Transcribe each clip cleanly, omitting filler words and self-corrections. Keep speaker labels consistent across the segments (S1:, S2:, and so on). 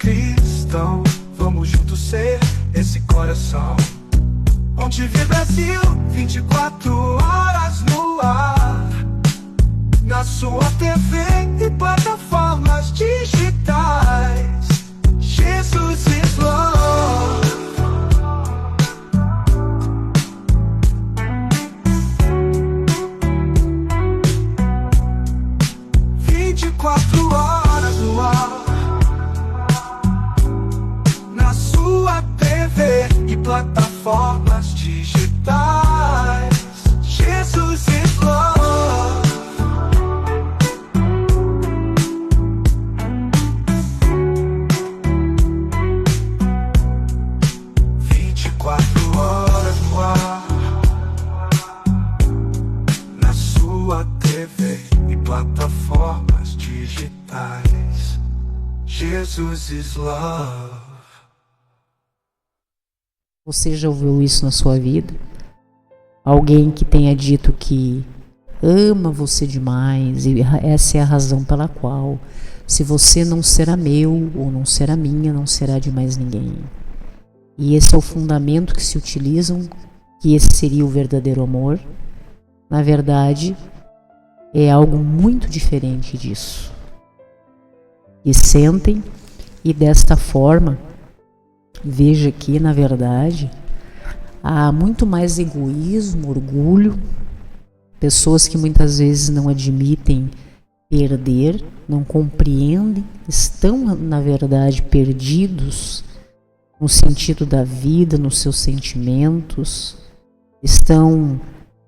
S1: cristão, vamos juntos ser esse coração. Onde vê Brasil, 24 horas no ar, na sua TV e plataformas digitais. Jesus is love. 24 horas no ar, na sua TV e plataformas digitais. Jesus is love. Plataformas digitais. Jesus is love.
S2: Você já ouviu isso na sua vida? Alguém que tenha dito que ama você demais e essa é a razão pela qual, se você não será meu ou não será minha, não será de mais ninguém. E esse é o fundamento que se utilizam, que esse seria o verdadeiro amor. Na verdade, é algo muito diferente disso. E sentem, e desta forma, veja que, na verdade, há muito mais egoísmo, orgulho, pessoas que muitas vezes não admitem perder, não compreendem, estão, na verdade, perdidos no sentido da vida, nos seus sentimentos, estão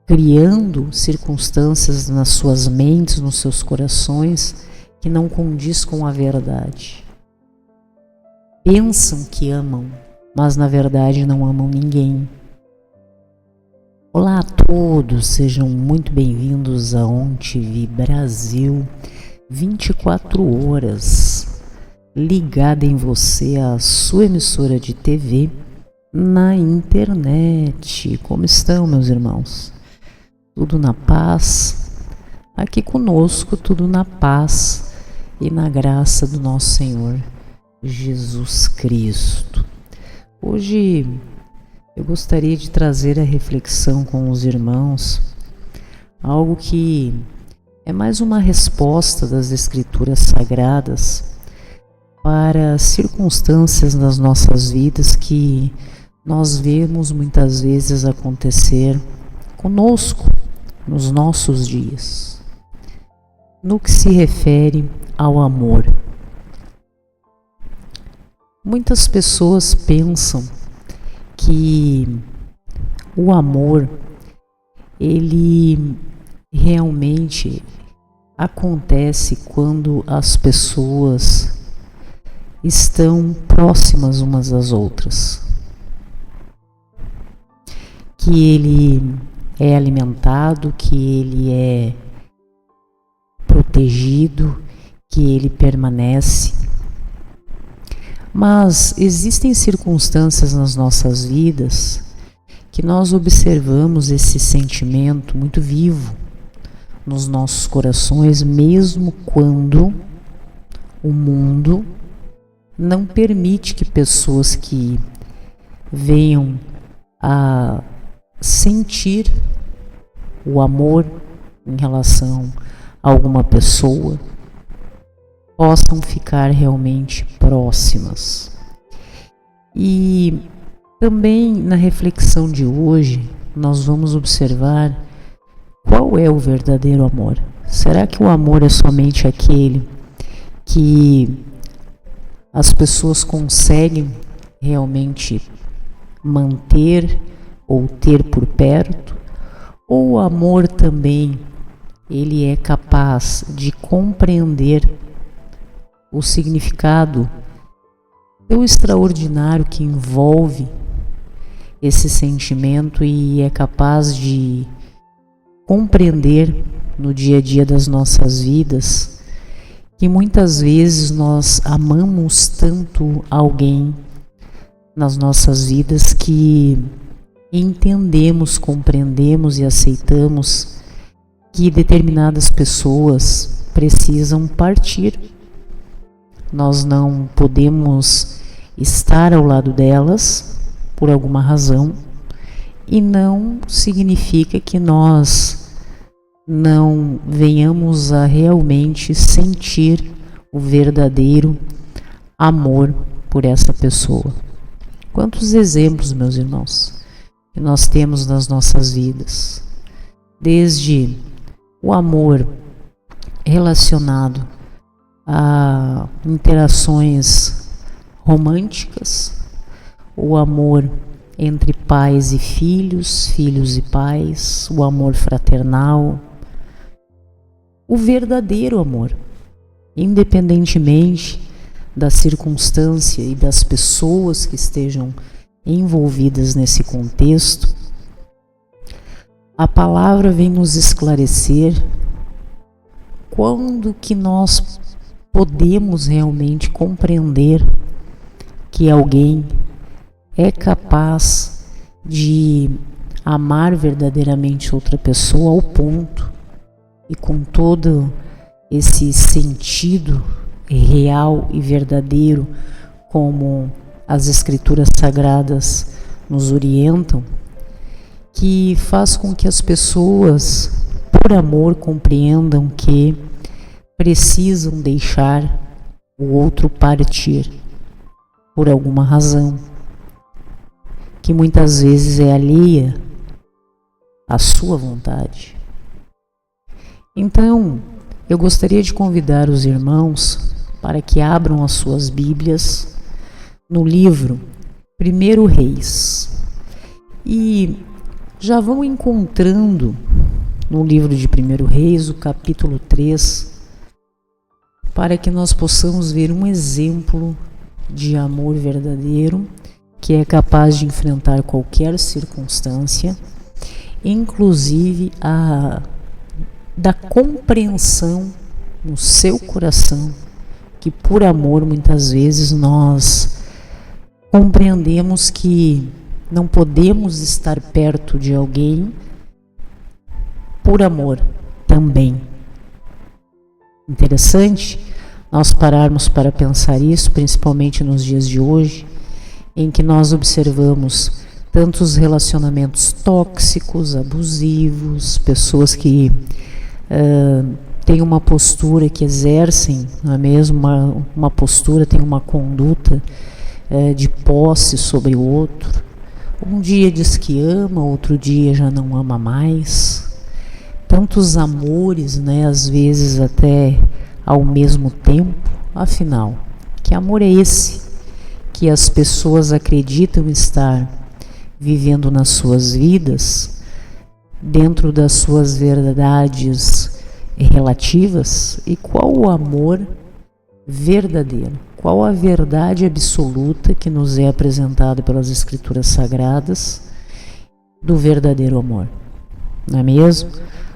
S2: criando circunstâncias nas suas mentes, nos seus corações, que não condiz com a verdade. Pensam que amam, mas na verdade não amam ninguém. Olá a todos, sejam muito bem-vindos a OnTV Brasil, 24 horas, ligada em você, a sua emissora de TV na internet. Como estão, meus irmãos? Tudo na paz? Aqui conosco, tudo na paz e na graça do nosso Senhor Jesus Cristo. Hoje eu gostaria de trazer a reflexão com os irmãos, algo que é mais uma resposta das Escrituras Sagradas para circunstâncias nas nossas vidas que nós vemos muitas vezes acontecer conosco nos nossos dias. No que se refere ao amor, muitas pessoas pensam que o amor, ele realmente acontece quando as pessoas estão próximas umas das outras, que ele é alimentado, que ele é protegido, que ele permanece. Mas existem circunstâncias nas nossas vidas que nós observamos esse sentimento muito vivo nos nossos corações, mesmo quando o mundo não permite que pessoas que venham a sentir o amor em relação a alguma pessoa possam ficar realmente próximas. E também na reflexão de hoje nós vamos observar qual é o verdadeiro amor. Será que o amor é somente aquele que as pessoas conseguem realmente manter ou ter por perto? Ou o amor também ele é capaz de compreender o significado tão extraordinário que envolve esse sentimento e é capaz de compreender no dia a dia das nossas vidas que muitas vezes nós amamos tanto alguém nas nossas vidas que entendemos, compreendemos e aceitamos que determinadas pessoas precisam partir nós não podemos estar ao lado delas por alguma razão, e não significa que nós não venhamos a realmente sentir o verdadeiro amor por essa pessoa. Quantos exemplos, meus irmãos, que nós temos nas nossas vidas, desde o amor relacionado a interações românticas, o amor entre pais e filhos, filhos e pais, o amor fraternal, o verdadeiro amor, independentemente da circunstância e das pessoas que estejam envolvidas nesse contexto. A palavra vem nos esclarecer quando que nós podemos realmente compreender que alguém é capaz de amar verdadeiramente outra pessoa ao ponto e com todo esse sentido real e verdadeiro, como as Escrituras Sagradas nos orientam, que faz com que as pessoas, por amor, compreendam que precisam deixar o outro partir por alguma razão, que muitas vezes é alheia à sua vontade. Então, eu gostaria de convidar os irmãos para que abram as suas Bíblias no livro 1 Reis. E já vão encontrando no livro de 1 Reis, o capítulo 3, para que nós possamos ver um exemplo de amor verdadeiro, que é capaz de enfrentar qualquer circunstância, inclusive da compreensão no seu coração, que por amor muitas vezes nós compreendemos que não podemos estar perto de alguém por amor também. Interessante nós pararmos para pensar isso, principalmente nos dias de hoje, em que nós observamos tantos relacionamentos tóxicos, abusivos, pessoas que têm uma postura, que exercem, não é mesmo, uma postura, tem uma conduta de posse sobre o outro. Um dia diz que ama, outro dia já não ama mais. Tantos amores, né, às vezes até ao mesmo tempo. Afinal, que amor é esse que as pessoas acreditam estar vivendo nas suas vidas, dentro das suas verdades relativas? E qual o amor verdadeiro? Qual a verdade absoluta que nos é apresentada pelas Escrituras Sagradas do verdadeiro amor? Não é mesmo?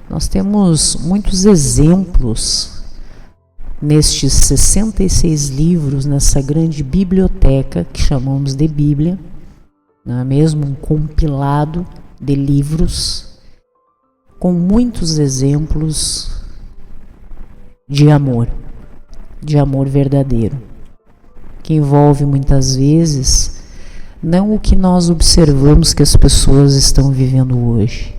S2: Nós temos muitos exemplos nestes 66 livros, nessa grande biblioteca que chamamos de Bíblia, não é mesmo? Um compilado de livros com muitos exemplos de amor verdadeiro, que envolve muitas vezes não o que nós observamos que as pessoas estão vivendo hoje,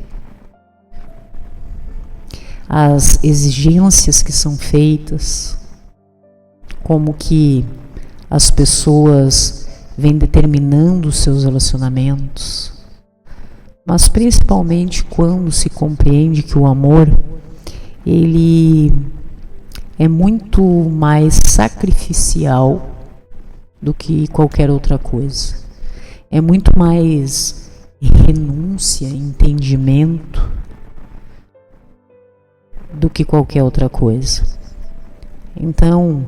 S2: as exigências que são feitas, como que as pessoas vêm determinando os seus relacionamentos, mas principalmente quando se compreende que o amor, ele é muito mais sacrificial do que qualquer outra coisa. É muito mais renúncia, entendimento do que qualquer outra coisa. Então,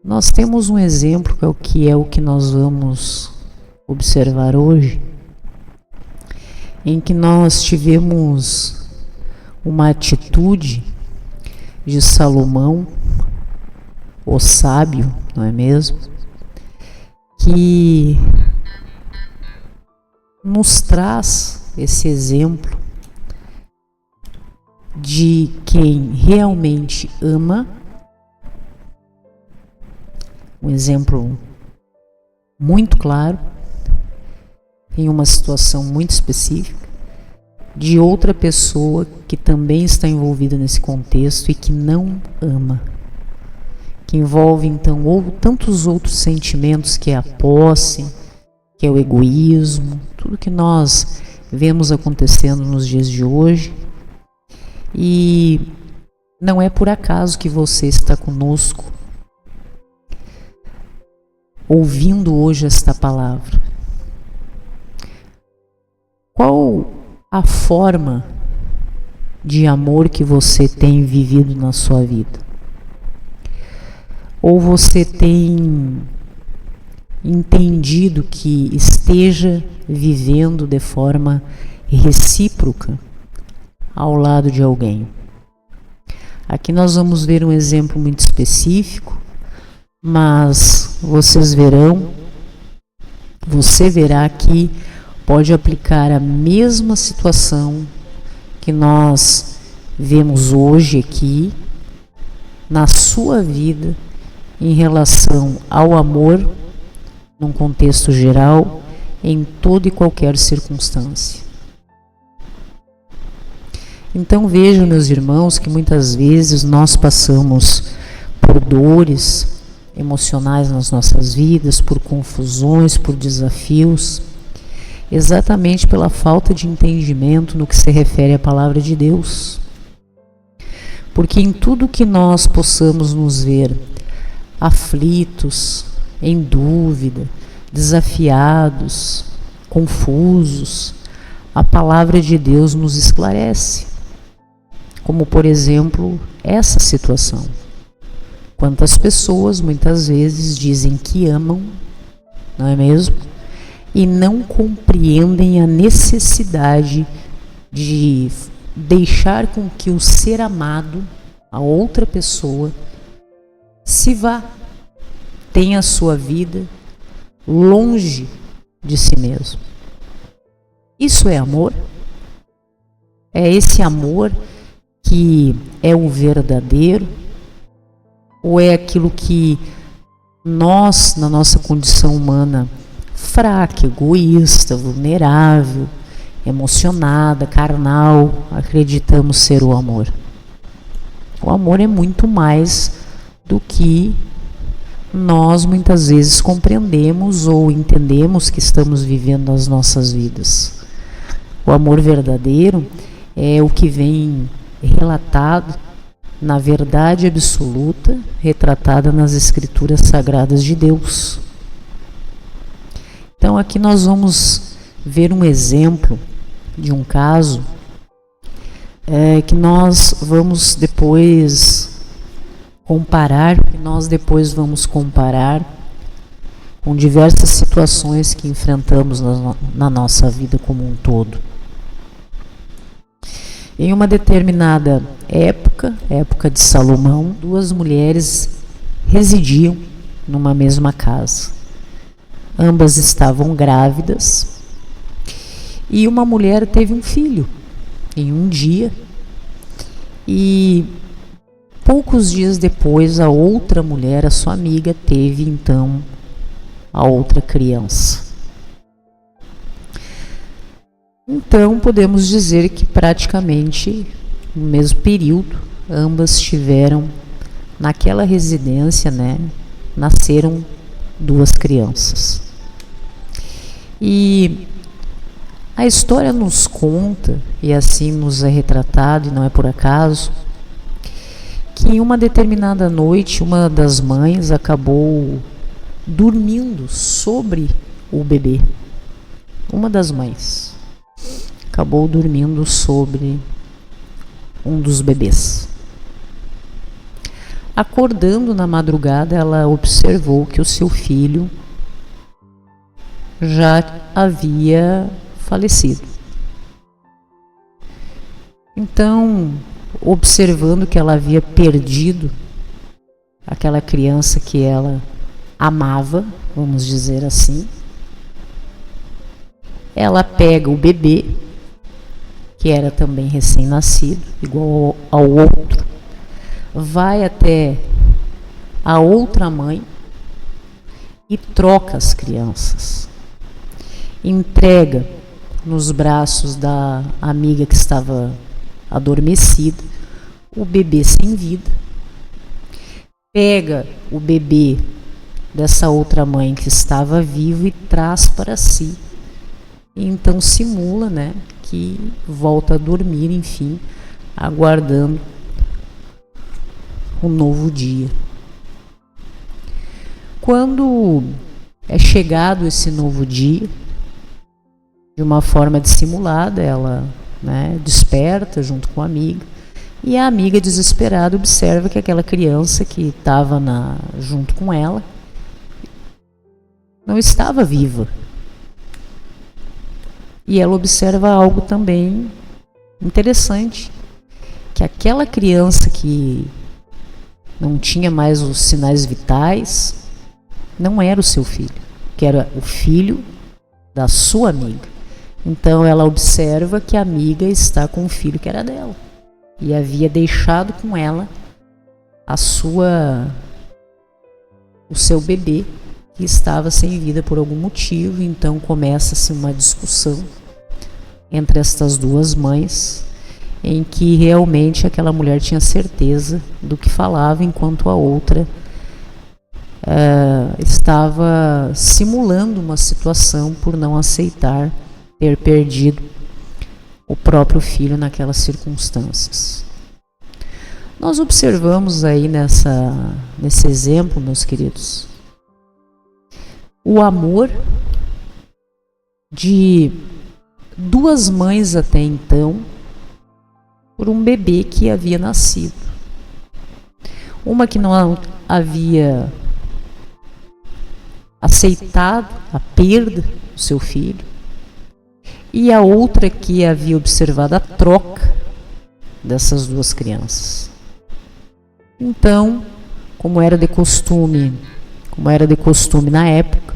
S2: nós temos um exemplo que é o que nós vamos observar hoje, em que nós tivemos uma atitude de Salomão, o sábio, não é mesmo? Que nos traz esse exemplo de quem realmente ama um exemplo muito claro, em uma situação muito específica, de outra pessoa que também está envolvida nesse contexto e que não ama, que envolve então tantos outros sentimentos, que é a posse, que é o egoísmo, tudo que nós vemos acontecendo nos dias de hoje. E não é por acaso que você está conosco ouvindo hoje esta palavra. Qual a forma de amor que você tem vivido na sua vida? Ou você tem entendido que esteja vivendo de forma recíproca ao lado de alguém? Aqui nós vamos ver um exemplo muito específico, mas você verá que pode aplicar a mesma situação que nós vemos hoje aqui na sua vida em relação ao amor, num contexto geral, em toda e qualquer circunstância. Então vejam, meus irmãos, que muitas vezes nós passamos por dores emocionais nas nossas vidas, por confusões, por desafios, exatamente pela falta de entendimento no que se refere à palavra de Deus. Porque em tudo que nós possamos nos ver aflitos, em dúvida, desafiados, confusos, a palavra de Deus nos esclarece. Como, por exemplo, essa situação. Quantas pessoas muitas vezes dizem que amam, não é mesmo? E não compreendem a necessidade de deixar com que o ser amado, a outra pessoa, se vá, tenha a sua vida longe de si mesmo. Isso é amor? É esse amor que é o verdadeiro? Ou é aquilo que nós, na nossa condição humana fraca, egoísta, vulnerável, emocionada, carnal, acreditamos ser o amor? O amor é muito mais do que nós muitas vezes compreendemos ou entendemos que estamos vivendo nas nossas vidas. O amor verdadeiro é o que vem relatado na verdade absoluta, retratada nas Escrituras Sagradas de Deus. Então aqui nós vamos ver um exemplo de um caso que nós vamos depois comparar com diversas situações que enfrentamos na nossa vida como um todo. Em uma determinada época de Salomão, duas mulheres residiam numa mesma casa. Ambas estavam grávidas e uma mulher teve um filho em um dia e poucos dias depois a outra mulher, a sua amiga, teve então a outra criança. Então podemos dizer que praticamente no mesmo período ambas tiveram naquela residência, nasceram duas crianças. E a história nos conta, e assim nos é retratado, e não é por acaso, que em uma determinada noite uma das mães acabou dormindo sobre o bebê. Uma das mães acabou dormindo sobre um dos bebês. Acordando na madrugada, ela observou que o seu filho já havia falecido. Então, observando que ela havia perdido aquela criança que ela amava, vamos dizer assim, ela pega o bebê, que era também recém-nascido, igual ao outro, vai até a outra mãe e troca as crianças. Entrega nos braços da amiga que estava adormecida o bebê sem vida. Pega o bebê dessa outra mãe que estava vivo e traz para si. E então simula, né, que volta a dormir, enfim, aguardando um novo dia. Quando é chegado esse novo dia, de uma forma dissimulada, ela, né, desperta junto com a amiga, e a amiga desesperada observa que aquela criança que estava junto com ela não estava viva. E ela observa algo também interessante, que aquela criança que não tinha mais os sinais vitais não era o seu filho, que era o filho da sua amiga. Então ela observa que a amiga está com um filho que era dela e havia deixado com ela o seu bebê que estava sem vida por algum motivo. Então começa-se uma discussão entre estas duas mães, em que realmente aquela mulher tinha certeza do que falava, enquanto a outra estava simulando uma situação por não aceitar ter perdido o próprio filho naquelas circunstâncias. Nós observamos aí nesse exemplo, meus queridos, o amor de duas mães até então por um bebê que havia nascido. Uma que não havia aceitado a perda do seu filho, e a outra que havia observado a troca dessas duas crianças. Então, como era de costume na época,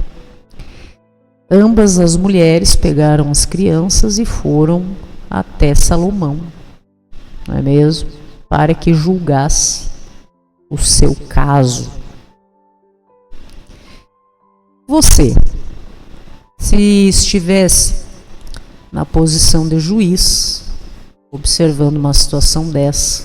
S2: ambas as mulheres pegaram as crianças e foram até Salomão, não é mesmo? Para que julgasse o seu caso. Você, se estivesse na posição de juiz, observando uma situação dessa,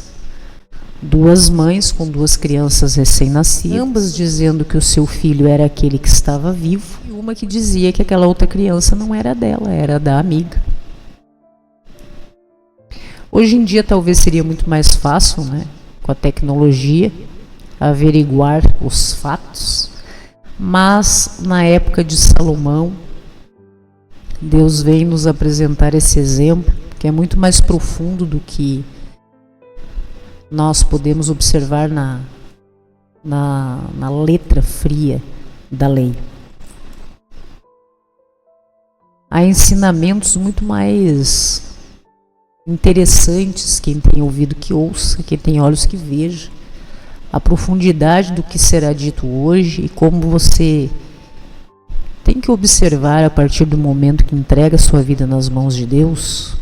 S2: duas mães com duas crianças recém-nascidas, ambas dizendo que o seu filho era aquele que estava vivo, e uma que dizia que aquela outra criança não era dela, era da amiga. Hoje em dia talvez seria muito mais fácil, né, com a tecnologia, averiguar os fatos, mas na época de Salomão, Deus vem nos apresentar esse exemplo, que é muito mais profundo do que nós podemos observar na letra fria da lei. Há ensinamentos muito mais interessantes, quem tem ouvido que ouça, quem tem olhos que veja, a profundidade do que será dito hoje e como você tem que observar a partir do momento que entrega sua vida nas mãos de Deus,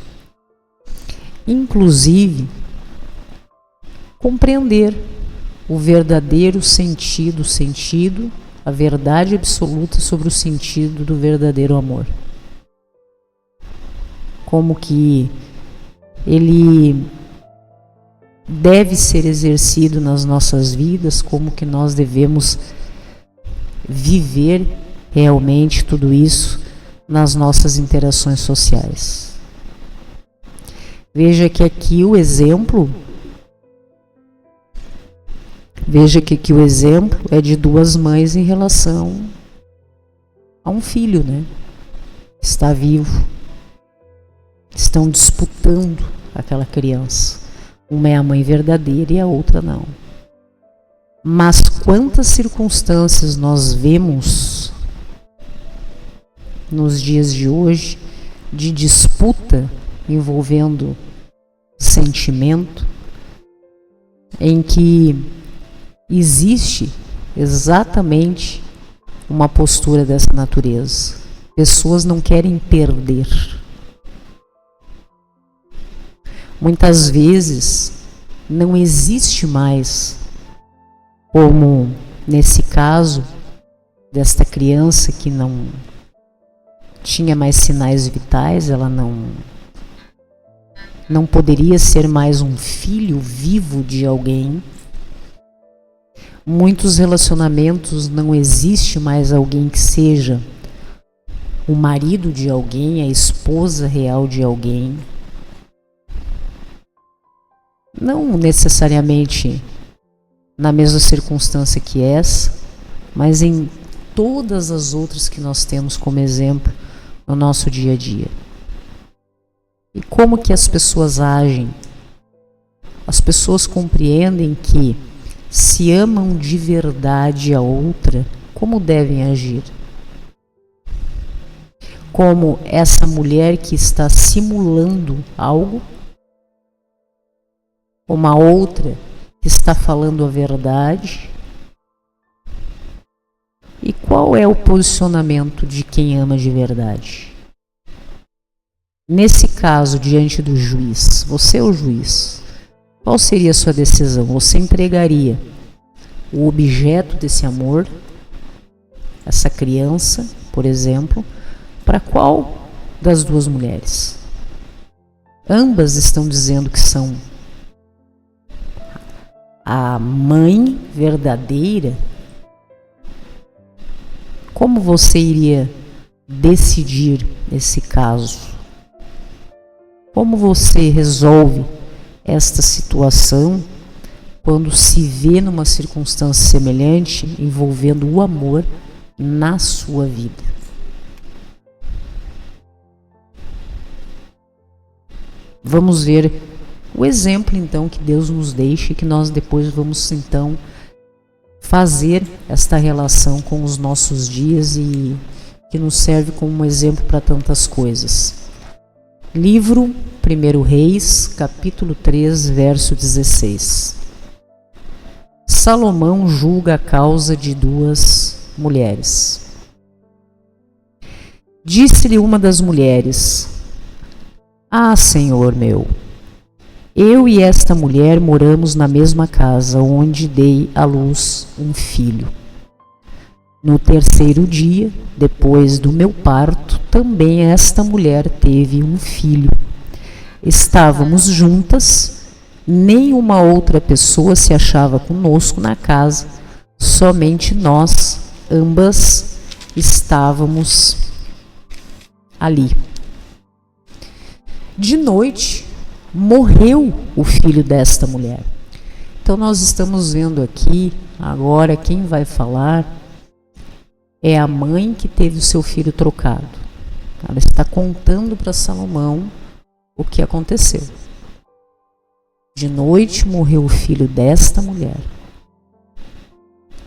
S2: inclusive compreender o verdadeiro sentido, a verdade absoluta sobre o sentido do verdadeiro amor. Como que ele deve ser exercido nas nossas vidas, como que nós devemos viver realmente tudo isso nas nossas interações sociais. Veja que aqui o exemplo é de duas mães em relação a um filho, né? Está vivo. Estão disputando aquela criança. Uma é a mãe verdadeira e a outra não. Mas quantas circunstâncias nós vemos nos dias de hoje de disputa envolvendo sentimento, em que existe exatamente uma postura dessa natureza. Pessoas não querem perder. Muitas vezes não existe mais, como nesse caso, desta criança que não tinha mais sinais vitais, ela não poderia ser mais um filho vivo de alguém. Muitos relacionamentos não existe mais alguém que seja o marido de alguém, a esposa real de alguém. Não necessariamente na mesma circunstância que essa, mas em todas as outras que nós temos como exemplo no nosso dia a dia. E como que as pessoas agem? As pessoas compreendem que se amam de verdade a outra, como devem agir? Como essa mulher que está simulando algo, uma outra que está falando a verdade. E qual é o posicionamento de quem ama de verdade? Nesse caso, diante do juiz, você é o juiz, qual seria a sua decisão? Você entregaria o objeto desse amor, essa criança, por exemplo, para qual das duas mulheres? Ambas estão dizendo que são a mãe verdadeira. Como você iria decidir esse caso? Como você resolve esta situação quando se vê numa circunstância semelhante envolvendo o amor na sua vida? Vamos ver o exemplo então que Deus nos deixa e que nós depois vamos então fazer esta relação com os nossos dias e que nos serve como um exemplo para tantas coisas. Livro 1 Reis, capítulo 3, verso 16. Salomão julga a causa de duas mulheres. Disse-lhe uma das mulheres: Ah, Senhor meu, eu e esta mulher moramos na mesma casa, onde dei à luz um filho. No terceiro dia, depois do meu parto, também esta mulher teve um filho. Estávamos juntas, nenhuma outra pessoa se achava conosco na casa, somente nós, ambas, estávamos ali. De noite, morreu o filho desta mulher. Então nós estamos vendo aqui, agora quem vai falar é a mãe que teve o seu filho trocado. Ela está contando para Salomão o que aconteceu. De noite morreu o filho desta mulher,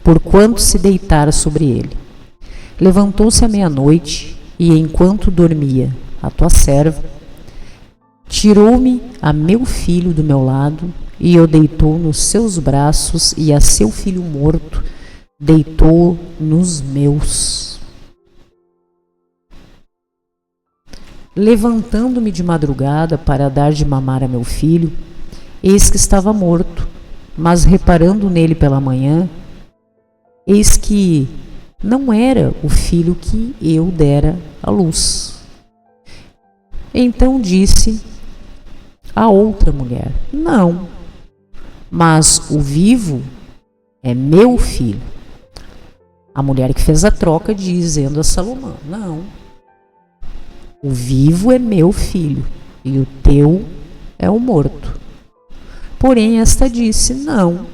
S2: porquanto se deitara sobre ele. Levantou-se à meia-noite, e enquanto dormia a tua serva, tirou-me a meu filho do meu lado, e o deitou nos seus braços, e a seu filho morto deitou nos meus. Levantando-me de madrugada para dar de mamar a meu filho, eis que estava morto, mas reparando nele pela manhã, eis que não era o filho que eu dera à luz. Então disse a outra mulher: Não, mas o vivo é meu filho. A mulher que fez a troca dizendo a Salomão: Não, o vivo é meu filho e o teu é o morto. Porém esta disse: Não,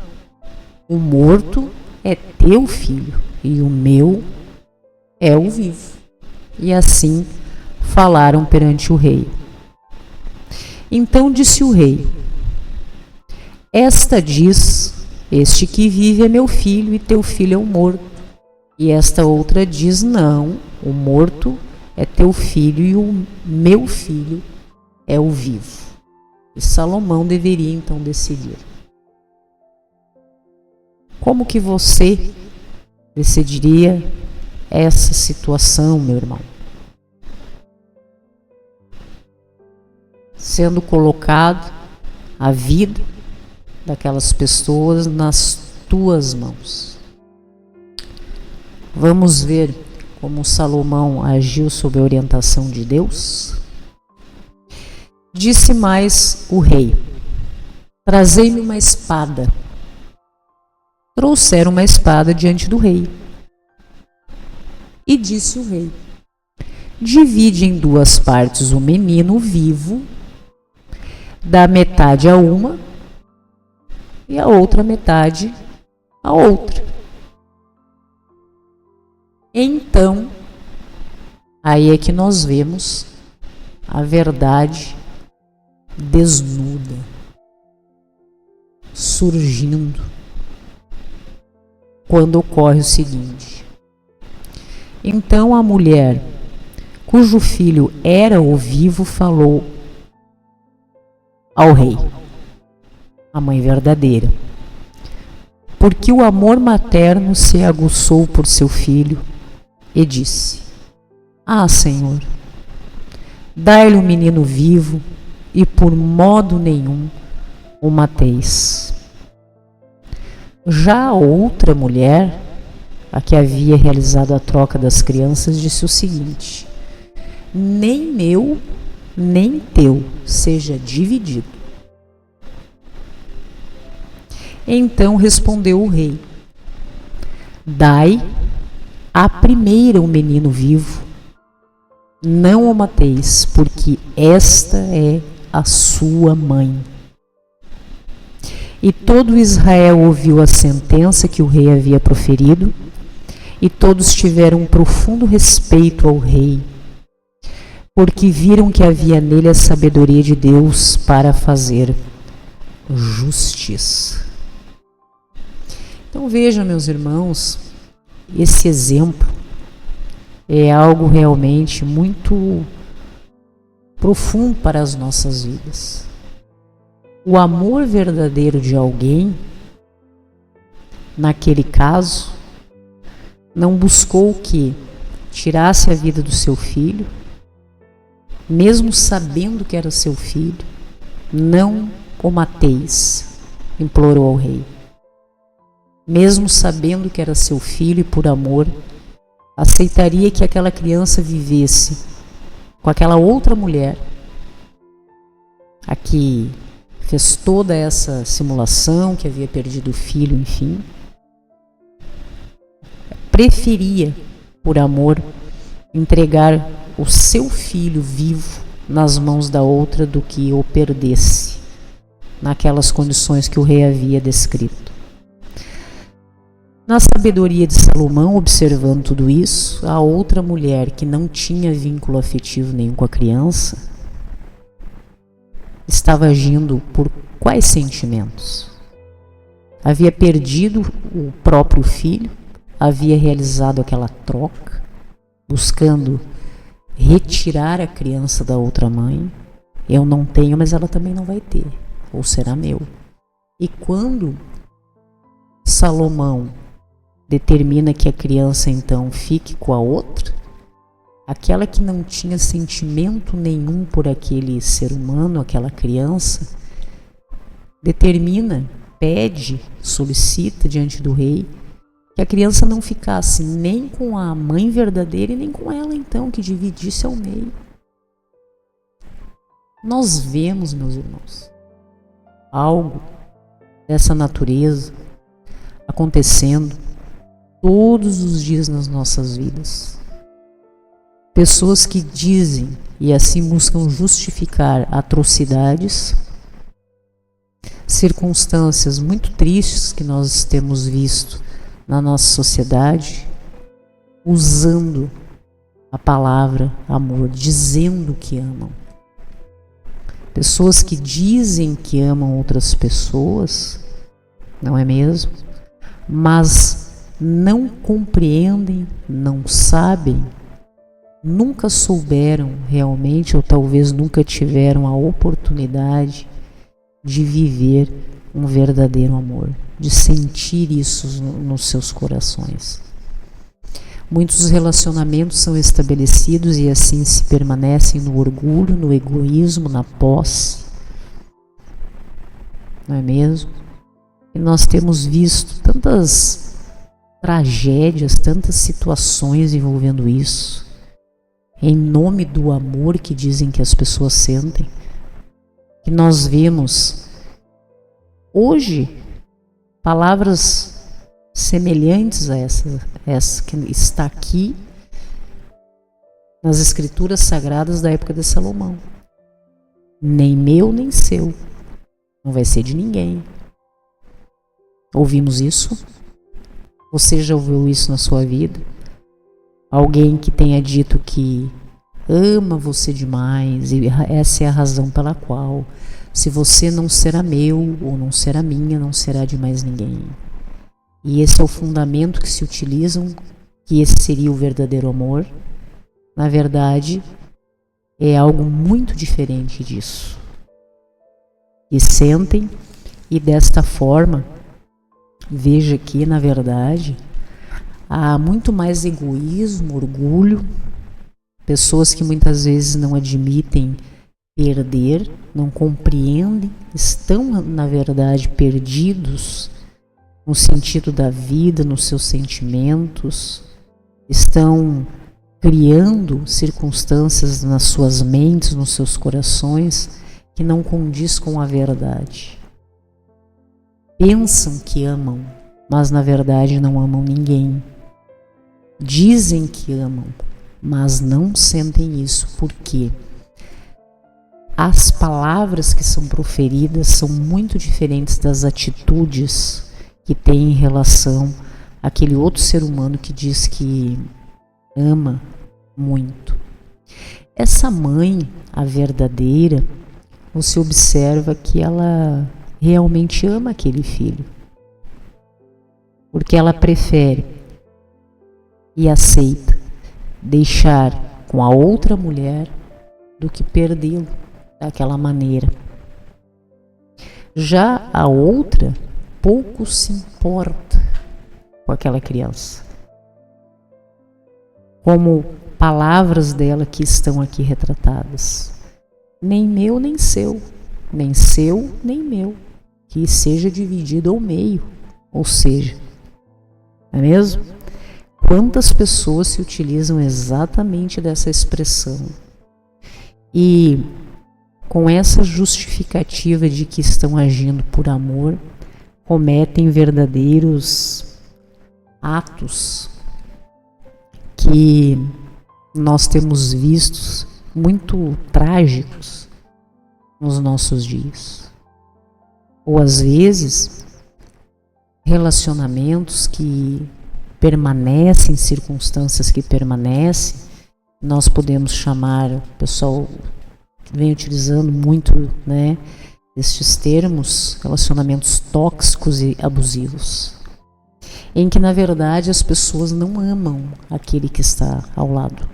S2: o morto é teu filho e o meu é o vivo. E assim falaram perante o rei. Então disse o rei: Esta diz: Este que vive é meu filho e teu filho é o morto. E esta outra diz: Não, o morto é teu filho e o meu filho é o vivo. E Salomão deveria então decidir. Como que você decidiria essa situação, meu irmão? Sendo colocado a vida daquelas pessoas nas tuas mãos. Vamos ver como Salomão agiu sob a orientação de Deus? Disse mais o rei: trazei-me uma espada. Trouxeram uma espada diante do rei. E disse o rei: divide em duas partes o menino vivo, dá metade a uma e a outra metade a outra. Então, aí é que nós vemos a verdade desnuda, surgindo, quando ocorre o seguinte: então a mulher, cujo filho era o vivo, falou ao rei, a mãe verdadeira, porque o amor materno se aguçou por seu filho, e disse: ah, Senhor, dai-lhe o menino vivo, e por modo nenhum o mateis. Já a outra mulher, a que havia realizado a troca das crianças, disse o seguinte: nem meu, nem teu seja dividido. Então respondeu o rei: dai à primeira o menino vivo, não o mateis, porque esta é a sua mãe. E todo Israel ouviu a sentença que o rei havia proferido, e todos tiveram um profundo respeito ao rei, porque viram que havia nele a sabedoria de Deus para fazer justiça. Então vejam, meus irmãos, esse exemplo é algo realmente muito profundo para as nossas vidas. O amor verdadeiro de alguém, naquele caso, não buscou que tirasse a vida do seu filho, mesmo sabendo que era seu filho. Não o mateis, implorou ao rei. Mesmo sabendo que era seu filho e por amor, aceitaria que aquela criança vivesse com aquela outra mulher, a que fez toda essa simulação, que havia perdido o filho, enfim. Preferia, por amor, entregar o seu filho vivo nas mãos da outra do que o perdesse naquelas condições que o rei havia descrito. Na sabedoria de Salomão, observando tudo isso, a outra mulher, que não tinha vínculo afetivo nenhum com a criança, estava agindo por quais sentimentos? Havia perdido o próprio filho, havia realizado aquela troca, buscando retirar a criança da outra mãe. Eu não tenho, mas ela também não vai ter, ou será meu. E quando Salomão determina que a criança então fique com a outra, aquela que não tinha sentimento nenhum por aquele ser humano, aquela criança, determina, pede, solicita diante do rei que a criança não ficasse nem com a mãe verdadeira e nem com ela então, que dividisse ao meio. Nós vemos, meus irmãos, algo dessa natureza acontecendo todos os dias nas nossas vidas. Pessoas que dizem e assim buscam justificar atrocidades, circunstâncias muito tristes que nós temos visto na nossa sociedade, usando a palavra amor, dizendo que amam. Pessoas que dizem que amam outras pessoas, não é mesmo? Mas não compreendem, não sabem, nunca souberam realmente, ou talvez nunca tiveram a oportunidade de viver um verdadeiro amor, de sentir isso nos seus corações. Muitos relacionamentos são estabelecidos e assim se permanecem no orgulho, no egoísmo, na posse, não é mesmo? E nós temos visto tantas tragédias, tantas situações envolvendo isso, em nome do amor que dizem que as pessoas sentem, que nós vemos hoje palavras semelhantes a essa que está aqui nas escrituras sagradas da época de Salomão. Nem meu, nem seu. Não vai ser de ninguém. Ouvimos isso? Você já ouviu isso na sua vida? Alguém que tenha dito que ama você demais e essa é a razão pela qual, se você não será meu ou não será minha, não será de mais ninguém. E esse é o fundamento que se utilizam, que esse seria o verdadeiro amor. Na verdade, é algo muito diferente disso. E sentem, e desta forma, veja que, na verdade, há muito mais egoísmo, orgulho, pessoas que muitas vezes não admitem perder, não compreendem, estão, na verdade, perdidos no sentido da vida, nos seus sentimentos, estão criando circunstâncias nas suas mentes, nos seus corações, que não condiz com a verdade. Pensam que amam, mas na verdade não amam ninguém. Dizem que amam, mas não sentem isso. Por quê? As palavras que são proferidas são muito diferentes das atitudes que tem em relação àquele outro ser humano que diz que ama muito. Essa mãe, a verdadeira, você observa que ela realmente ama aquele filho, porque ela prefere e aceita deixar com a outra mulher do que perdê-lo daquela maneira. Já a outra pouco se importa com aquela criança, como palavras dela que estão aqui retratadas: nem meu, nem seu, nem seu, nem meu, que seja dividido ao meio. Ou seja, não é mesmo? Quantas pessoas se utilizam exatamente dessa expressão e com essa justificativa de que estão agindo por amor, cometem verdadeiros atos que nós temos vistos muito trágicos nos nossos dias. Ou às vezes relacionamentos que permanecem, circunstâncias que permanecem, nós podemos chamar, o pessoal vem utilizando muito, né, estes termos, relacionamentos tóxicos e abusivos, em que na verdade as pessoas não amam aquele que está ao lado,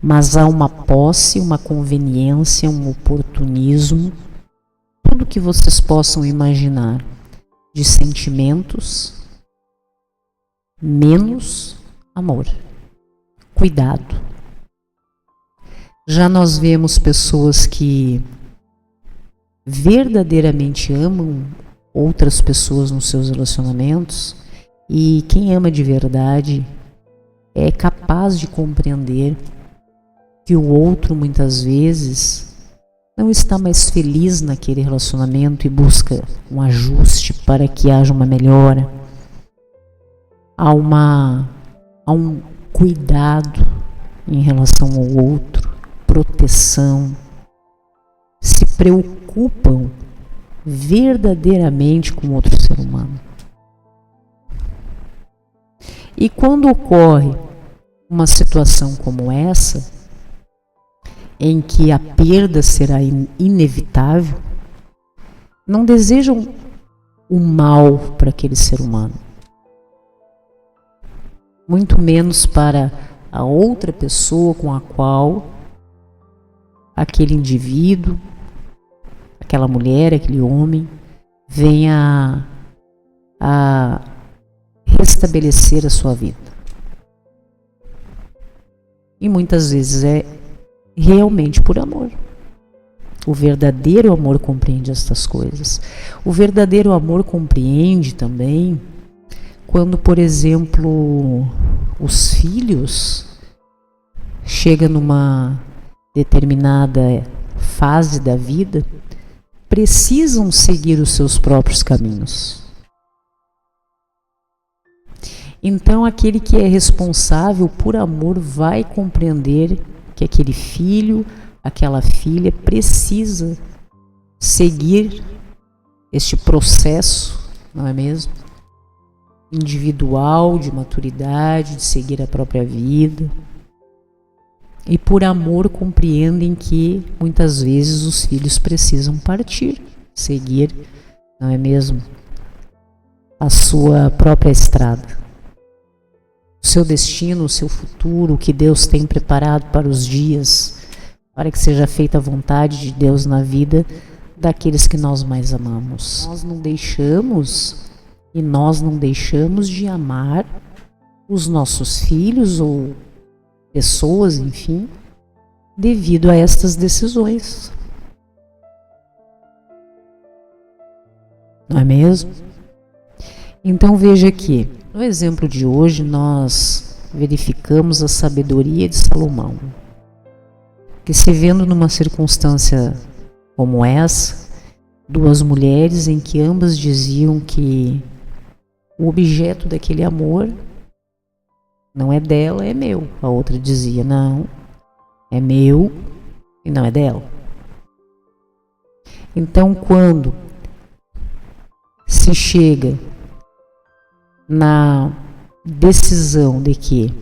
S2: mas há uma posse, uma conveniência, um oportunismo, tudo que vocês possam imaginar de sentimentos, menos amor. Cuidado. Já nós vemos pessoas que verdadeiramente amam outras pessoas nos seus relacionamentos, e quem ama de verdade é capaz de compreender que o outro muitas vezes não está mais feliz naquele relacionamento e busca um ajuste para que haja uma melhora. Há um cuidado em relação ao outro, proteção, se preocupam verdadeiramente com outro ser humano. E quando ocorre uma situação como essa, em que a perda será inevitável, não desejam o mal para aquele ser humano, muito menos para a outra pessoa com a qual aquele indivíduo, aquela mulher, aquele homem, venha a restabelecer a sua vida. E muitas vezes é realmente por amor. O verdadeiro amor compreende estas coisas. O verdadeiro amor compreende também quando, por exemplo, os filhos chegam numa determinada fase da vida, precisam seguir os seus próprios caminhos. Então, aquele que é responsável por amor vai compreender que aquele filho, aquela filha precisa seguir este processo, não é mesmo? Individual, de maturidade, de seguir a própria vida. E por amor compreendem que muitas vezes os filhos precisam partir, seguir, não é mesmo, a sua própria estrada. O seu destino, o seu futuro, o que Deus tem preparado para os dias, para que seja feita a vontade de Deus na vida daqueles que nós mais amamos. Nós não deixamos de amar os nossos filhos ou pessoas, enfim, devido a estas decisões. Não é mesmo? Então veja que, no exemplo de hoje, nós verificamos a sabedoria de Salomão, que se vendo numa circunstância como essa, duas mulheres em que ambas diziam que o objeto daquele amor não é dela, é meu. A outra dizia, não, é meu e não é dela. Então, quando se chega na decisão de que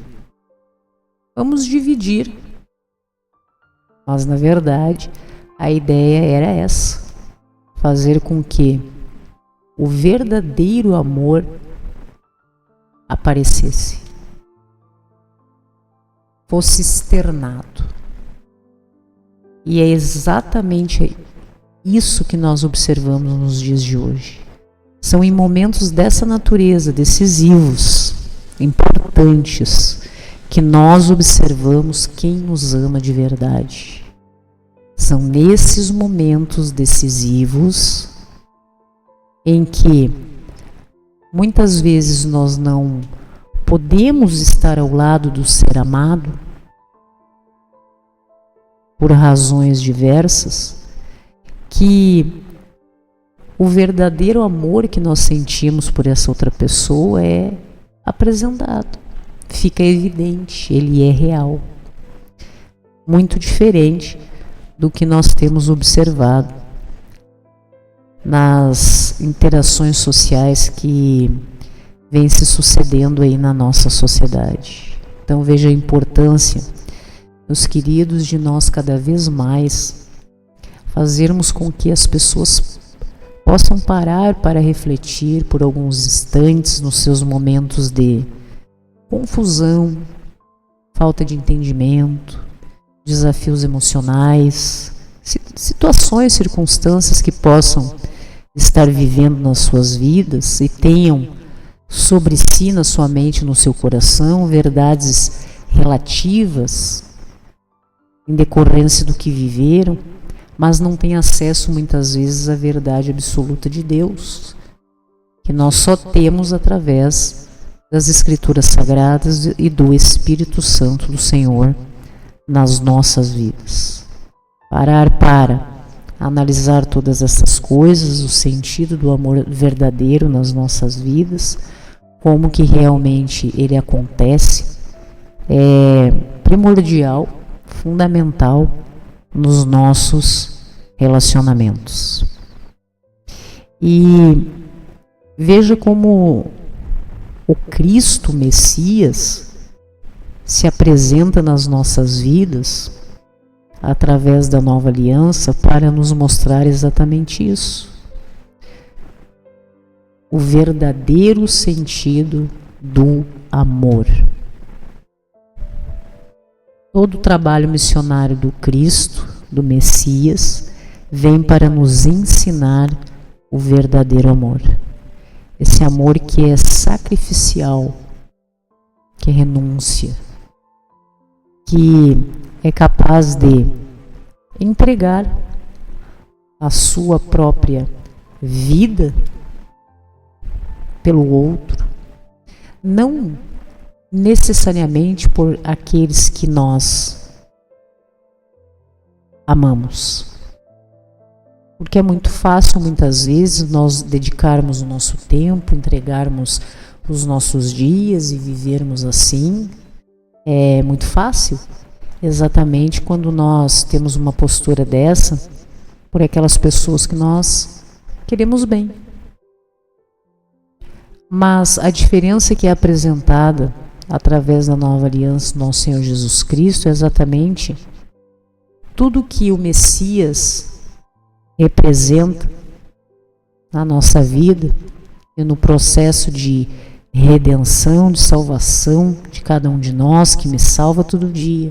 S2: vamos dividir, mas na verdade a ideia era essa, fazer com que o verdadeiro amor aparecesse, fosse externado. E é exatamente isso que nós observamos nos dias de hoje. São em momentos dessa natureza, decisivos, importantes, que nós observamos quem nos ama de verdade. São nesses momentos decisivos em que muitas vezes nós não podemos estar ao lado do ser amado por razões diversas, que o verdadeiro amor que nós sentimos por essa outra pessoa é apresentado, fica evidente, ele é real. Muito diferente do que nós temos observado nas interações sociais que vêm se sucedendo aí na nossa sociedade. Então veja a importância, meus queridos, de nós cada vez mais fazermos com que as pessoas possam parar para refletir por alguns instantes nos seus momentos de confusão, falta de entendimento, desafios emocionais, situações, circunstâncias que possam estar vivendo nas suas vidas e tenham sobre si, na sua mente, no seu coração, verdades relativas em decorrência do que viveram, mas não têm acesso muitas vezes à verdade absoluta de Deus, que nós só temos através das Escrituras Sagradas e do Espírito Santo do Senhor nas nossas vidas. Parar para analisar todas essas coisas, o sentido do amor verdadeiro nas nossas vidas, como que realmente ele acontece, é primordial, fundamental nos nossos relacionamentos. E veja como o Cristo Messias se apresenta nas nossas vidas através da nova aliança para nos mostrar exatamente isso. O verdadeiro sentido do amor. Todo o trabalho missionário do Cristo, do Messias, vem para nos ensinar o verdadeiro amor. Esse amor que é sacrificial, que é renúncia, que é capaz de entregar a sua própria vida pelo outro, não necessariamente por aqueles que nós amamos. Porque é muito fácil, muitas vezes, nós dedicarmos o nosso tempo, entregarmos os nossos dias e vivermos assim. É muito fácil, exatamente quando nós temos uma postura dessa por aquelas pessoas que nós queremos bem. Mas a diferença que é apresentada através da nova aliança do nosso Senhor Jesus Cristo é exatamente tudo que o Messias representa na nossa vida e no processo de redenção, de salvação de cada um de nós, que me salva todo dia,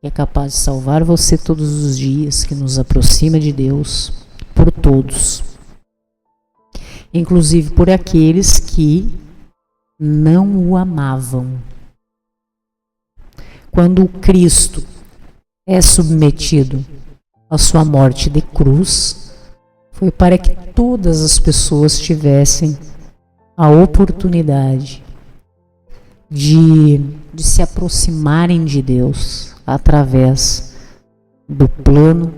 S2: que é capaz de salvar você todos os dias, que nos aproxima de Deus por todos, inclusive por aqueles que não o amavam. Quando o Cristo é submetido à sua morte de cruz, foi para que todas as pessoas tivessem a oportunidade de se aproximarem de Deus através do plano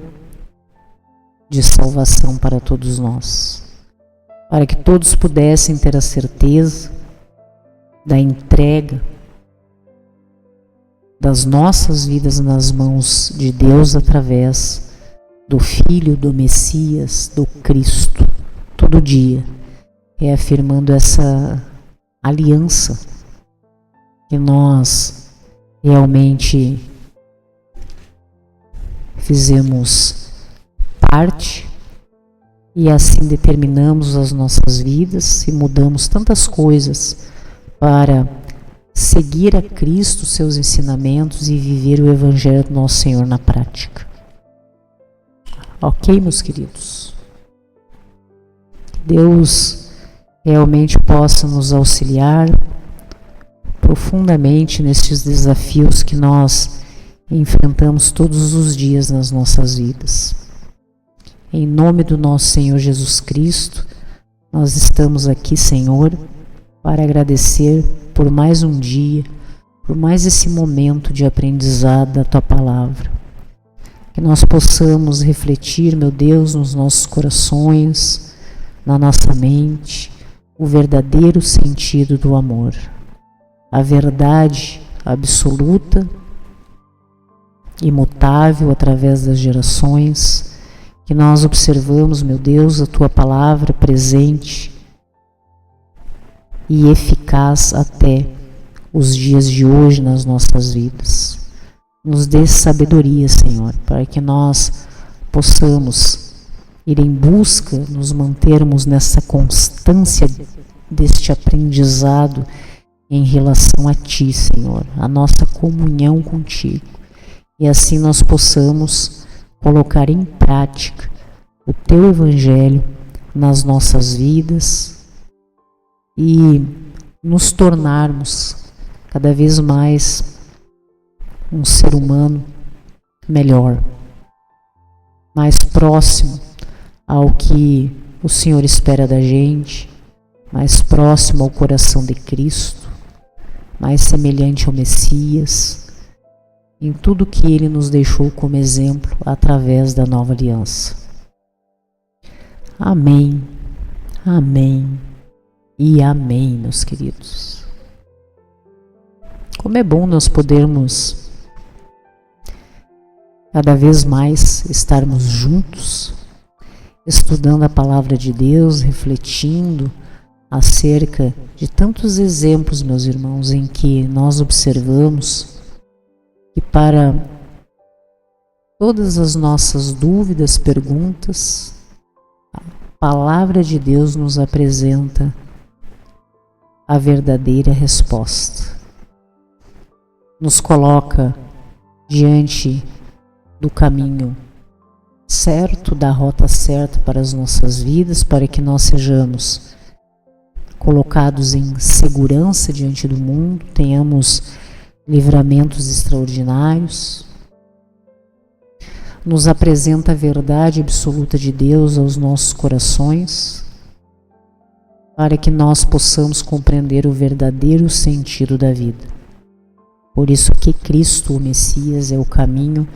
S2: de salvação para todos nós, para que todos pudessem ter a certeza da entrega das nossas vidas nas mãos de Deus através do Filho, do Messias, do Cristo, todo dia, reafirmando essa aliança que nós realmente fizemos parte e assim determinamos as nossas vidas e mudamos tantas coisas para seguir a Cristo, seus ensinamentos e viver o Evangelho do nosso Senhor na prática. Ok, meus queridos? Deus realmente possa nos auxiliar profundamente nestes desafios que nós enfrentamos todos os dias nas nossas vidas. Em nome do nosso Senhor Jesus Cristo, nós estamos aqui, Senhor, para agradecer por mais um dia, por mais esse momento de aprendizado da Tua Palavra. Que nós possamos refletir, meu Deus, nos nossos corações, na nossa mente, o verdadeiro sentido do amor. A verdade absoluta, imutável através das gerações, que nós observamos, meu Deus, a Tua Palavra presente e eficaz até os dias de hoje nas nossas vidas. Nos dê sabedoria, Senhor, para que nós possamos ir em busca, nos mantermos nessa constância deste aprendizado em relação a Ti, Senhor, a nossa comunhão contigo. E assim nós possamos colocar em prática o Teu Evangelho nas nossas vidas e nos tornarmos cada vez mais um ser humano melhor, mais próximo ao que o Senhor espera da gente, mais próximo ao coração de Cristo, mais semelhante ao Messias, em tudo que Ele nos deixou como exemplo através da nova aliança. Amém, amém e amém, meus queridos. Como é bom nós podermos cada vez mais estarmos juntos, estudando a Palavra de Deus, refletindo acerca de tantos exemplos, meus irmãos, em que nós observamos que para todas as nossas dúvidas, perguntas, a Palavra de Deus nos apresenta a verdadeira resposta. Nos coloca diante do caminho certo, da rota certa para as nossas vidas, para que nós sejamos colocados em segurança diante do mundo, tenhamos livramentos extraordinários. Nos apresenta a verdade absoluta de Deus aos nossos corações para que nós possamos compreender o verdadeiro sentido da vida. Por isso que Cristo, o Messias, é o caminho,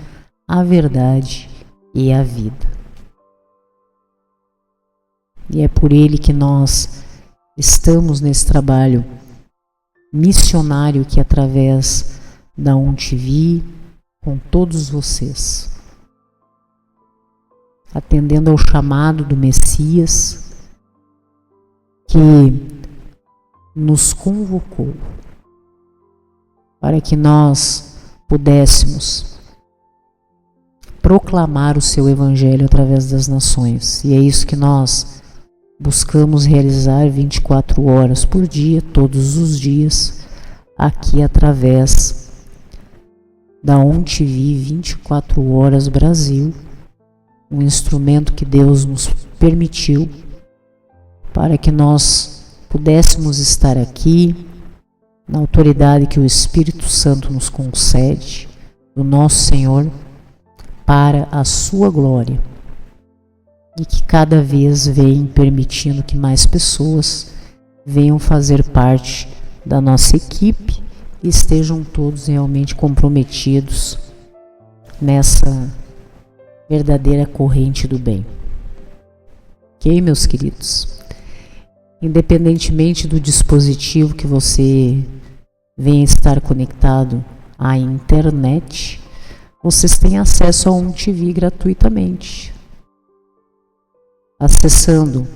S2: a verdade e a vida. E é por ele que nós estamos nesse trabalho missionário que através da ONTV, com todos vocês, atendendo ao chamado do Messias que nos convocou para que nós pudéssemos proclamar o seu evangelho através das nações. E é isso que nós buscamos realizar 24 horas por dia, todos os dias, aqui através da ONTV 24 Horas Brasil, um instrumento que Deus nos permitiu para que nós pudéssemos estar aqui na autoridade que o Espírito Santo nos concede, do nosso Senhor, para a sua glória. E que cada vez vem permitindo que mais pessoas venham fazer parte da nossa equipe e estejam todos realmente comprometidos nessa verdadeira corrente do bem. Ok, meus queridos? Independentemente do dispositivo que você venha estar conectado à internet, vocês têm acesso a ONTV gratuitamente, acessando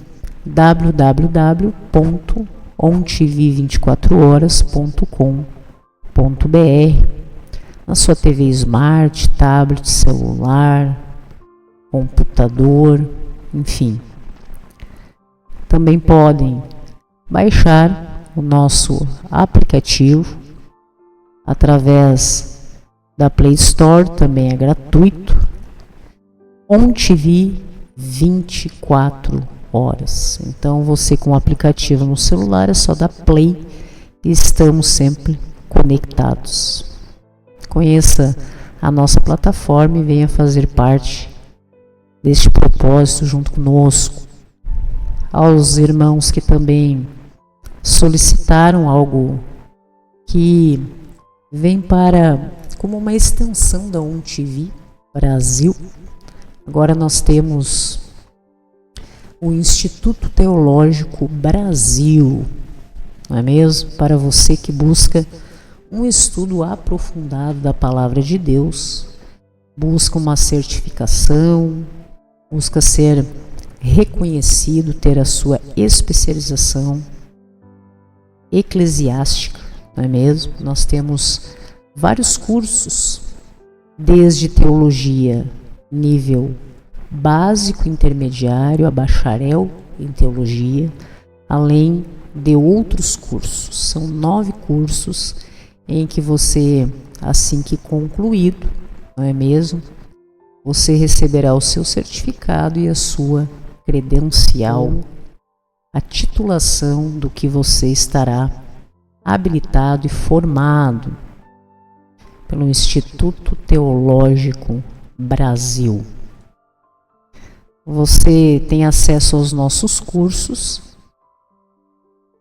S2: www.ontv24horas.com.br na sua TV Smart, tablet, celular, computador, enfim. Também podem baixar o nosso aplicativo através da Play Store, também é gratuito, ONTV 24 horas. Então você com o aplicativo no celular é só dar play e estamos sempre conectados. Conheça a nossa plataforma e venha fazer parte deste propósito junto conosco. Aos irmãos que também solicitaram algo que vem para como uma extensão da ONTV Brasil. Agora nós temos o Instituto Teológico Brasil, não é mesmo? Para você que busca um estudo aprofundado da Palavra de Deus, busca uma certificação, busca ser reconhecido, ter a sua especialização eclesiástica, não é mesmo? Nós temos vários cursos, desde teologia nível básico, intermediário, a bacharel em teologia, além de outros cursos. São 9 cursos em que você, assim que concluído, não é mesmo? Você receberá o seu certificado e a sua credencial, a titulação do que você estará habilitado e formado pelo Instituto Teológico Brasil. Você tem acesso aos nossos cursos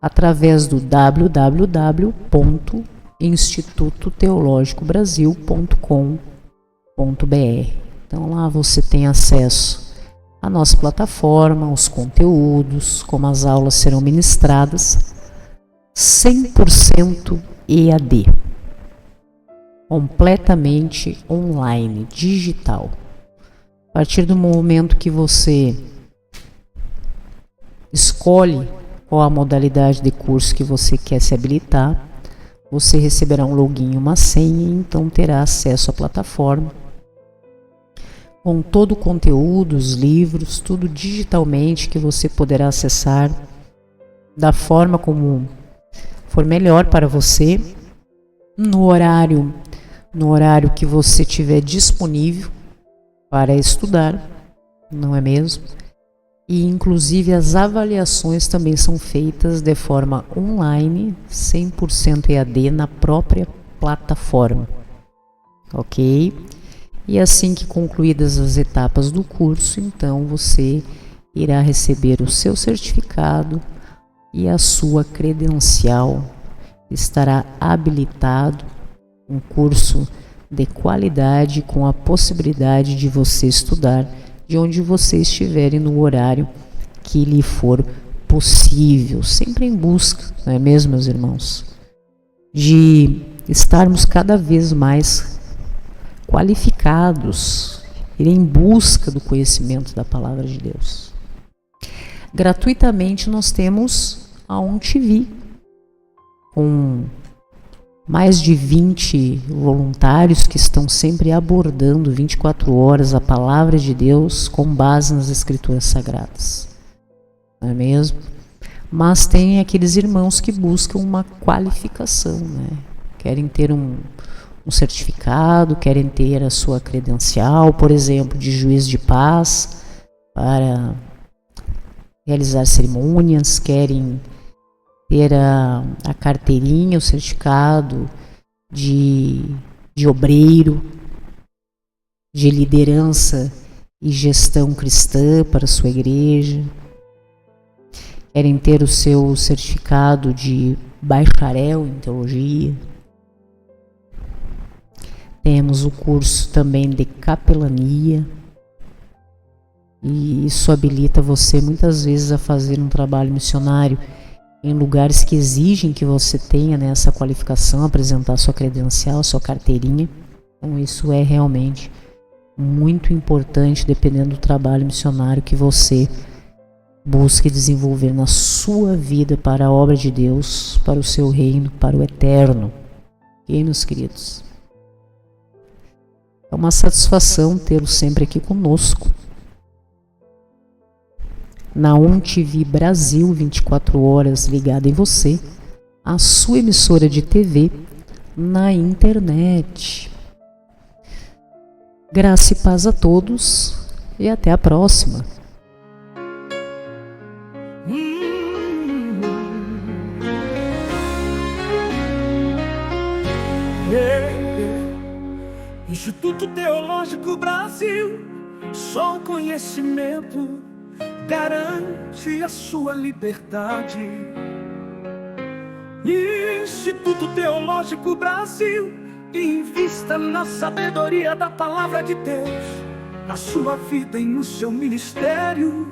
S2: através do www.institutoteologicobrasil.com.br. Então lá você tem acesso à nossa plataforma, aos conteúdos, como as aulas serão ministradas, 100% EAD, completamente online, digital. A partir do momento que você escolhe qual a modalidade de curso que você quer se habilitar, você receberá um login e uma senha e então terá acesso à plataforma com todo o conteúdo, os livros, tudo digitalmente que você poderá acessar da forma como for melhor para você, no horário que você tiver disponível para estudar, não é mesmo? E inclusive as avaliações também são feitas de forma online, 100% EAD na própria plataforma, ok? E assim que concluídas as etapas do curso, então você irá receber o seu certificado e a sua credencial estará habilitado um curso de qualidade com a possibilidade de você estudar de onde você estiver e no horário que lhe for possível, sempre em busca, não é mesmo, meus irmãos, de estarmos cada vez mais qualificados, ir em busca do conhecimento da palavra de Deus. Gratuitamente nós temos a ONTV, com mais de 20 voluntários que estão sempre abordando 24 horas a palavra de Deus com base nas Escrituras Sagradas. Não é mesmo? Mas tem aqueles irmãos que buscam uma qualificação, né? Querem ter um certificado, querem ter a sua credencial, por exemplo, de juiz de paz, para realizar cerimônias, querem ter a carteirinha, o certificado de obreiro, de liderança e gestão cristã para a sua igreja. Querem ter o seu certificado de bacharel em teologia. Temos o curso também de capelania. E isso habilita você muitas vezes a fazer um trabalho missionário em lugares que exigem que você tenha, né, essa qualificação, apresentar sua credencial, sua carteirinha. Então isso é realmente muito importante, dependendo do trabalho missionário que você busque desenvolver na sua vida para a obra de Deus, para o seu reino, para o eterno. Ok, meus queridos? É uma satisfação tê-los sempre aqui conosco. Na ONTV Brasil, 24 horas ligada em você, a sua emissora de TV na internet. Graça e paz a todos e até a próxima.
S1: Instituto Teológico Brasil, só o conhecimento garante a sua liberdade. Instituto Teológico Brasil, invista na sabedoria da palavra de Deus, na sua vida e no seu ministério.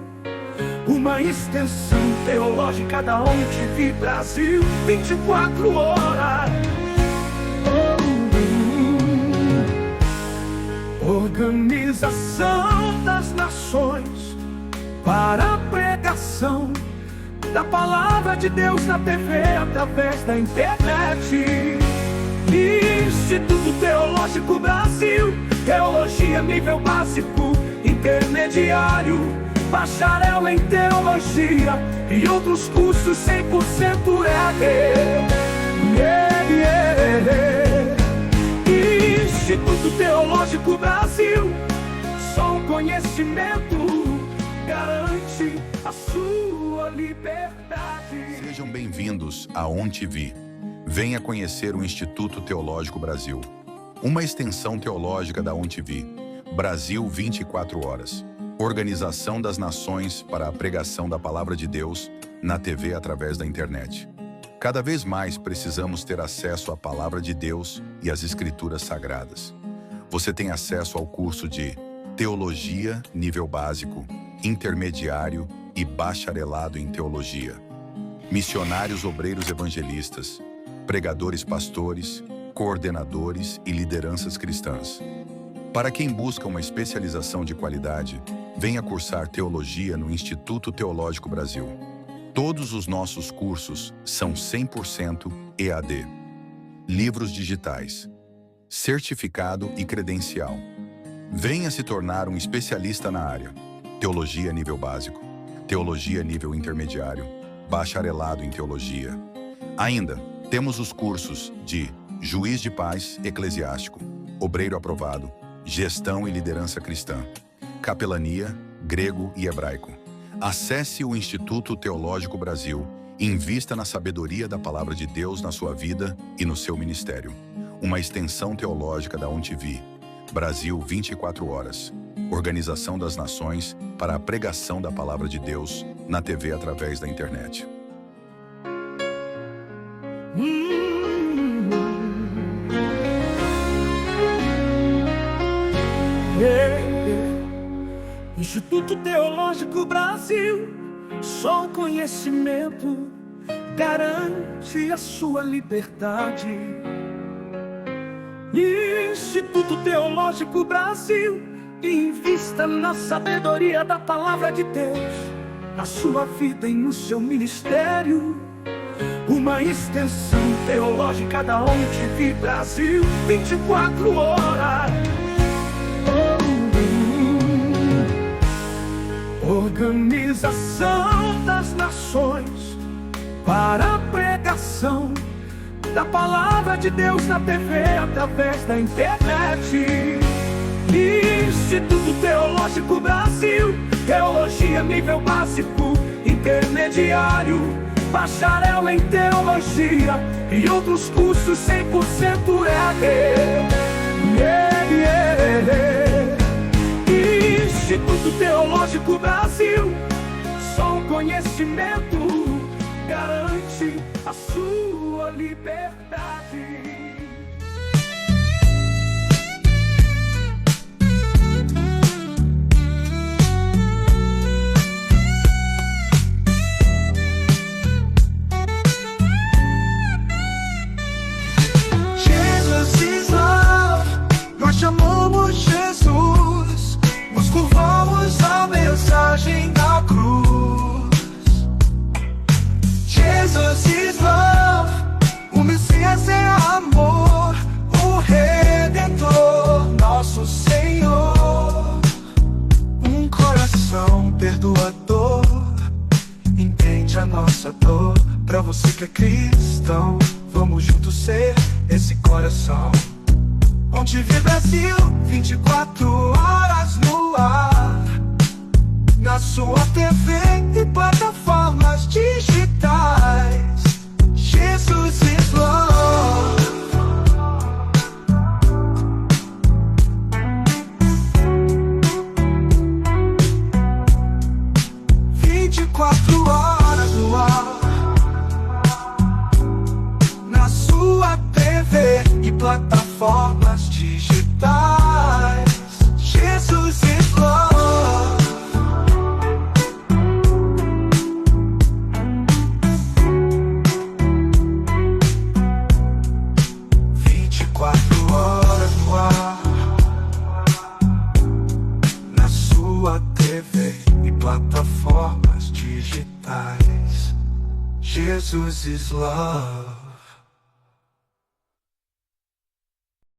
S1: Uma extensão teológica da ONTV Brasil, 24 horas. Organização das Nações para a pregação da palavra de Deus na TV através da internet. Instituto Teológico Brasil, teologia nível básico, intermediário, bacharel em teologia e outros cursos 100% EAD. Instituto Teológico Brasil, só o conhecimento garante a sua liberdade.
S3: Sejam bem-vindos à ONTV. Venha conhecer o Instituto Teológico Brasil, uma extensão teológica da ONTV. Brasil 24 horas. Organização das Nações para a pregação da Palavra de Deus na TV através da internet. Cada vez mais precisamos ter acesso à Palavra de Deus e às Escrituras Sagradas. Você tem acesso ao curso de Teologia nível básico, intermediário e bacharelado em teologia. Missionários obreiros evangelistas, pregadores pastores, coordenadores e lideranças cristãs. Para quem busca uma especialização de qualidade, venha cursar teologia no Instituto Teológico Brasil. Todos os nossos cursos são 100% EAD. Livros digitais, certificado e credencial. Venha se tornar um especialista na área. Teologia nível básico, teologia nível intermediário, bacharelado em teologia. Ainda temos os cursos de Juiz de Paz Eclesiástico, Obreiro Aprovado, Gestão e Liderança Cristã, Capelania, Grego e Hebraico. Acesse o Instituto Teológico Brasil e invista na sabedoria da Palavra de Deus na sua vida e no seu ministério. Uma extensão teológica da ONTV. Brasil 24 horas. Organização das Nações para a pregação da Palavra de Deus na TV através da internet.
S1: Instituto Teológico Brasil, só o conhecimento garante a sua liberdade. Instituto Teológico Brasil, invista na sabedoria da palavra de Deus, na sua vida e no seu ministério. Uma extensão teológica da ONTV Brasil, 24 horas. Organização das Nações para a pregação da palavra de Deus na TV através da internet. Instituto Teológico Brasil, teologia nível básico, intermediário, bacharel em teologia e outros cursos 100% EAD. Instituto Teológico Brasil, só o conhecimento garante a sua liberdade. Jesus is love, nós chamamos Jesus, nos curvamos à mensagem da cruz. Jesus is love, o Messias é amor, o Redentor, nosso Senhor. Um coração perdoador, entende a nossa dor. Pra você que é cristão, vamos juntos ser esse coração. ONTV Brasil, 24 horas no ar, na sua TV e plataformas digitais. Jesus is love. Horas no ar, na sua TV e plataformas digitais. Jesus is love. Horas no ar, na sua TV e plataformas digitais. Jesus is love.